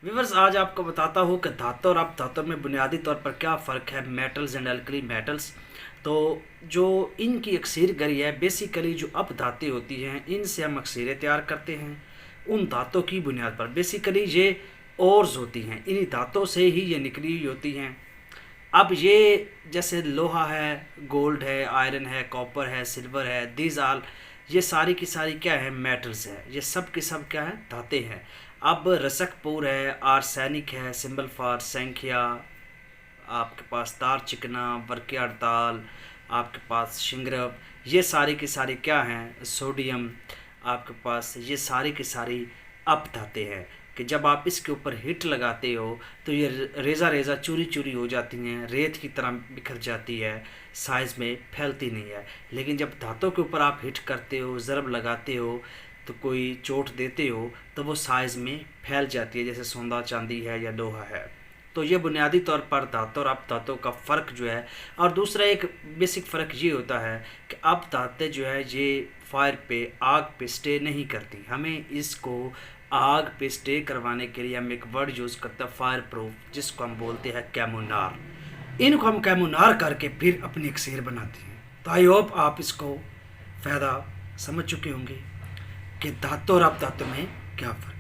Viewers, आज आपको बताता हूँ कि धातु और अपधातु में बुनियादी तौर पर क्या फ़र्क है, मेटल्स एंड एल्कली मेटल्स। तो जो इनकी अक्सीर गरी है, बेसिकली जो अपधातें होती हैं इनसे हम अक्सीरें तैयार करते हैं उन धातों की बुनियाद पर। बेसिकली ये ओर्स होती हैं, इन्हीं धातों से ही ये निकली हुई होती हैं। अब ये जैसे लोहा है, गोल्ड है, आयरन है, कॉपर है, सिल्वर है, दीज आल, ये सारी की सारी क्या है, मेटल्स है। ये सब के सब क्या है, धातें हैं। अब रसकपुर है, आर्सेनिक है, सिंबल फॉर संख्या, आपके पास तार चिकना, बरके हड़ताल, आपके पास शिंगरब, ये सारी की सारी क्या हैं, सोडियम। आपके पास ये सारी की सारी अपधातें हैं कि जब आप इसके ऊपर हिट लगाते हो तो ये रेज़ा रेज़ा चूरी चूरी हो जाती हैं, रेत की तरह बिखर जाती है, साइज़ में फैलती नहीं है। लेकिन जब धातों के ऊपर आप हिट करते हो, ज़रब लगाते हो, तो कोई चोट देते हो तो वो साइज़ में फैल जाती है, जैसे सोना चांदी है या लोहा है। तो ये बुनियादी तौर पर धातु और अपधातु का फ़र्क जो है। और दूसरा एक बेसिक फ़र्क ये होता है कि अपधातें जो है ये फायर पे, आग पे स्टे नहीं करती। हमें इसको आग पे स्टे करवाने के लिए हम एक वर्ड यूज़ करते हैं, फायर प्रूफ, जिसको हम बोलते हैं कैमुनार। इनको हम कैमुनार करके फिर अपनी एक शेर बनाते हैं। तो आई होप आप इसको फ़ायदा समझ चुके होंगे कि धातु और अपधातु में क्या फ़र्क